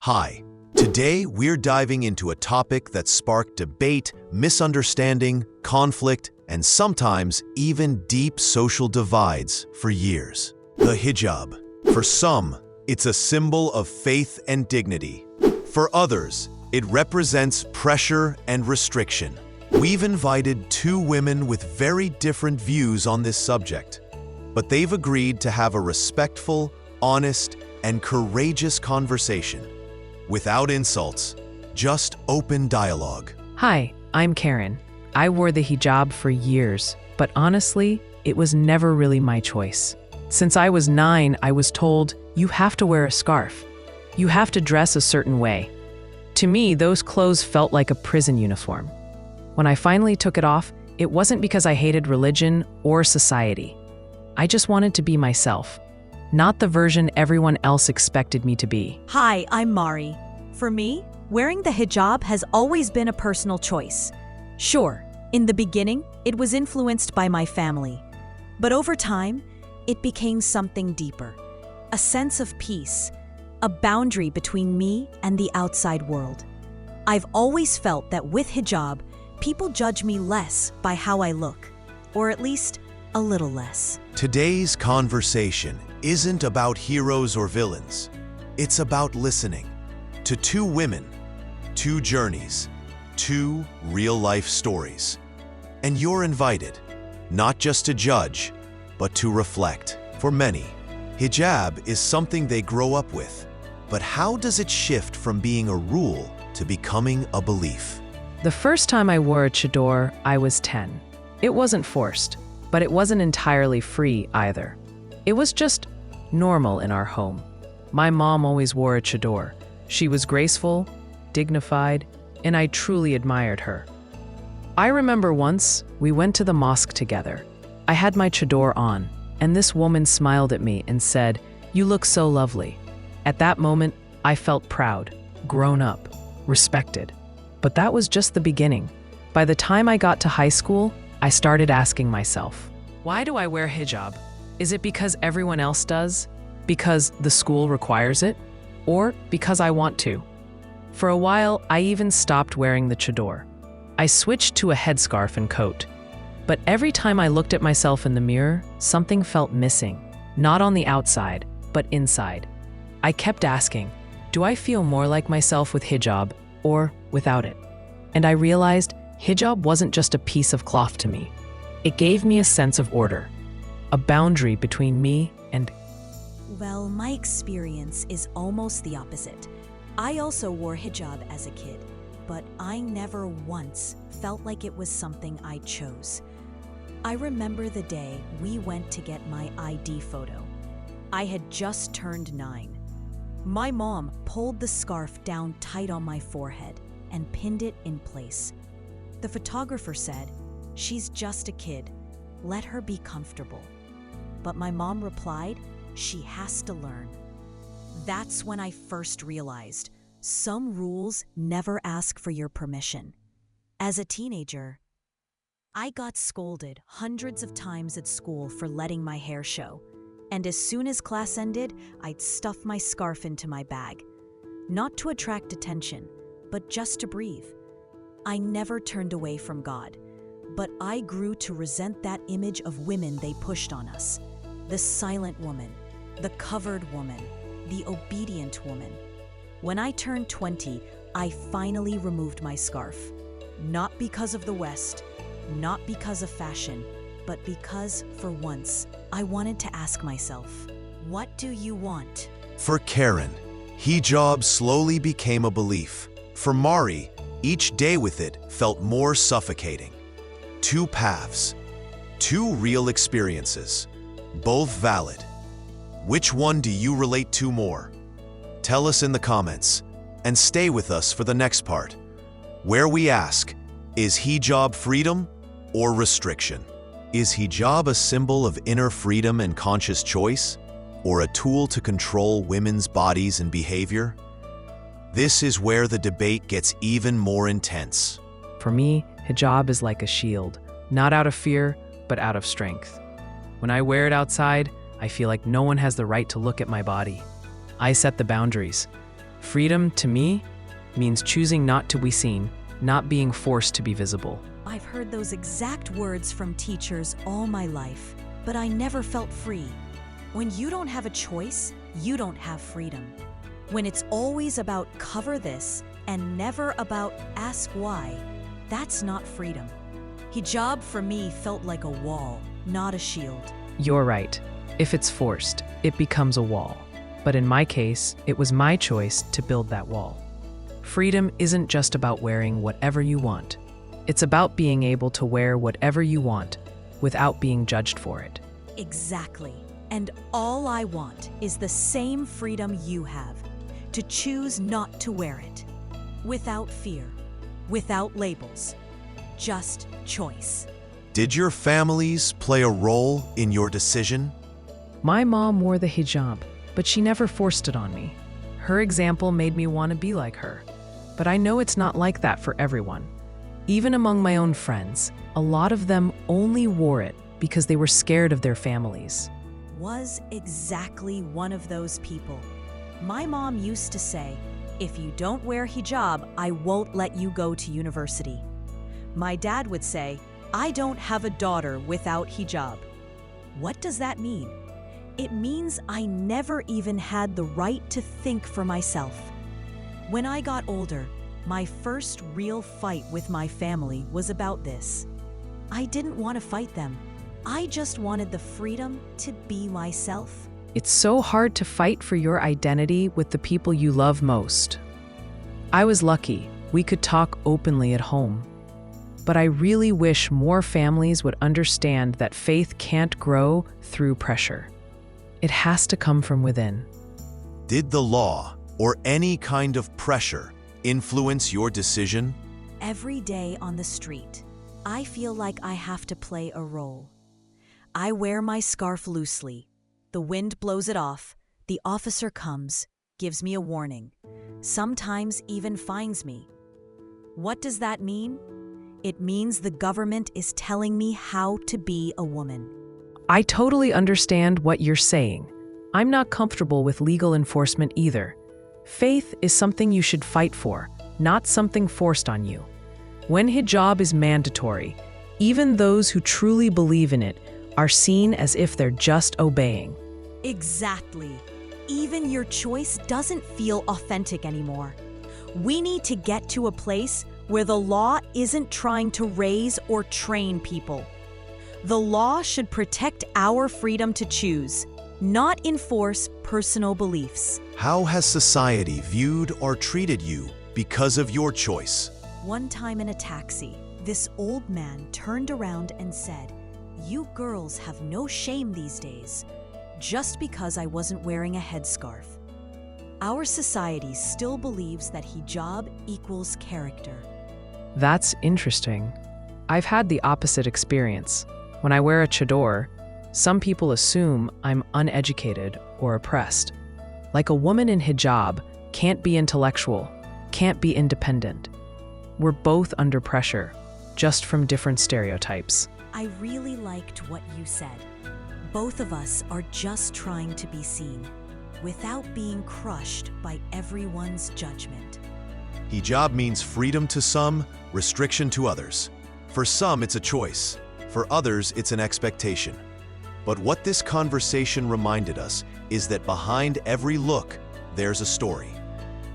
Hi. Today, we're diving into a topic that sparked debate, misunderstanding, conflict, and sometimes even deep social divides for years. The hijab. For some, it's a symbol of faith and dignity. For others, it represents pressure and restriction. We've invited two women with very different views on this subject, but they've agreed to have a respectful, honest, and courageous conversation. Without insults, just open dialogue. Hi, I'm Karen. I wore the hijab for years, but honestly, it was never really my choice. Since I was 9, I was told, you have to wear a scarf. You have to dress a certain way. To me, those clothes felt like a prison uniform. When I finally took it off, it wasn't because I hated religion or society. I just wanted to be myself, not the version everyone else expected me to be. Hi, I'm Mari. For me, wearing the hijab has always been a personal choice. Sure, in the beginning, it was influenced by my family. But over time, it became something deeper. A sense of peace, a boundary between me and the outside world. I've always felt that with hijab, people judge me less by how I look, or at least a little less. Today's conversation isn't about heroes or villains. It's about listening to two women, two journeys, two real-life stories. And you're invited, not just to judge, but to reflect. For many, hijab is something they grow up with. But how does it shift from being a rule to becoming a belief? The first time I wore a chador, I was 10. It wasn't forced, but it wasn't entirely free either. It was just normal in our home. My mom always wore a chador. She was graceful, dignified, and I truly admired her. I remember once we went to the mosque together. I had my chador on, and this woman smiled at me and said, "You look so lovely." At that moment, I felt proud, grown up, respected. But that was just the beginning. By the time I got to high school, I started asking myself, why do I wear hijab? Is it because everyone else does? Because the school requires it? Or because I want to? For a while, I even stopped wearing the chador. I switched to a headscarf and coat. But every time I looked at myself in the mirror, something felt missing. Not on the outside, but inside. I kept asking, do I feel more like myself with hijab or without it? And I realized hijab wasn't just a piece of cloth to me. It gave me a sense of order, a boundary between me and... Well, my experience is almost the opposite. I also wore hijab as a kid, but I never once felt like it was something I chose. I remember the day we went to get my ID photo. I had just turned 9. My mom pulled the scarf down tight on my forehead and pinned it in place. The photographer said, "She's just a kid. Let her be comfortable." But my mom replied, "She has to learn." That's when I first realized some rules never ask for your permission. As a teenager, I got scolded hundreds of times at school for letting my hair show. And as soon as class ended, I'd stuff my scarf into my bag. Not to attract attention, but just to breathe. I never turned away from God, but I grew to resent that image of women they pushed on us. The silent woman, the covered woman, the obedient woman. When I turned 20, I finally removed my scarf. Not because of the West, not because of fashion, but because, for once, I wanted to ask myself, what do you want? For Karen, hijab slowly became a belief. For Mari, each day with it felt more suffocating. Two paths, two real experiences, both valid. Which one do you relate to more? Tell us in the comments, and stay with us for the next part, where we ask, is hijab freedom or restriction? Is hijab a symbol of inner freedom and conscious choice, or a tool to control women's bodies and behavior? This is where the debate gets even more intense. For me, hijab is like a shield, not out of fear, but out of strength. When I wear it outside, I feel like no one has the right to look at my body. I set the boundaries. Freedom, to me, means choosing not to be seen, not being forced to be visible. I've heard those exact words from teachers all my life, but I never felt free. When you don't have a choice, you don't have freedom. When it's always about cover this and never about ask why, that's not freedom. Hijab for me felt like a wall, not a shield. You're right. If it's forced, it becomes a wall. But in my case, it was my choice to build that wall. Freedom isn't just about wearing whatever you want. It's about being able to wear whatever you want without being judged for it. Exactly. And all I want is the same freedom you have, to choose not to wear it. Without fear, without labels, just choice. Did your families play a role in your decision? My mom wore the hijab, but she never forced it on me. Her example made me want to be like her. But I know it's not like that for everyone. Even among my own friends, a lot of them only wore it because they were scared of their families. Was exactly one of those people. My mom used to say, "If you don't wear hijab, I won't let you go to university." My dad would say, "I don't have a daughter without hijab." What does that mean? It means I never even had the right to think for myself. When I got older, my first real fight with my family was about this. I didn't want to fight them. I just wanted the freedom to be myself. It's so hard to fight for your identity with the people you love most. I was lucky. We could talk openly at home. But I really wish more families would understand that faith can't grow through pressure. It has to come from within. Did the law or any kind of pressure influence your decision? Every day on the street, I feel like I have to play a role. I wear my scarf loosely. The wind blows it off. The officer comes, gives me a warning, sometimes even fines me. What does that mean? It means the government is telling me how to be a woman. I totally understand what you're saying. I'm not comfortable with legal enforcement either. Faith is something you should fight for, not something forced on you. When hijab is mandatory, even those who truly believe in it are seen as if they're just obeying. Exactly. Even your choice doesn't feel authentic anymore. We need to get to a place where the law isn't trying to raise or train people. The law should protect our freedom to choose, not enforce personal beliefs. How has society viewed or treated you because of your choice? One time in a taxi, this old man turned around and said, "You girls have no shame these days," just because I wasn't wearing a headscarf. Our society still believes that hijab equals character. That's interesting. I've had the opposite experience. When I wear a chador, some people assume I'm uneducated or oppressed. Like a woman in hijab can't be intellectual, can't be independent. We're both under pressure, just from different stereotypes. I really liked what you said. Both of us are just trying to be seen, without being crushed by everyone's judgment. Hijab means freedom to some, restriction to others. For some, it's a choice. For others, it's an expectation. But what this conversation reminded us is that behind every look, there's a story.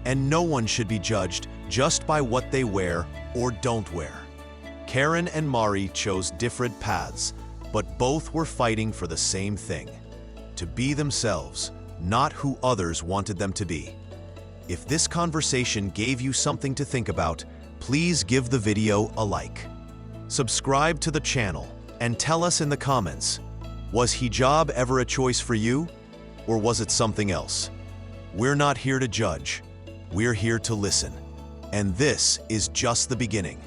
And no one should be judged just by what they wear or don't wear. Karen and Mari chose different paths, but both were fighting for the same thing: to be themselves, not who others wanted them to be. If this conversation gave you something to think about, please give the video a like. Subscribe to the channel and tell us in the comments, was hijab ever a choice for you, or was it something else? We're not here to judge, we're here to listen. And this is just the beginning.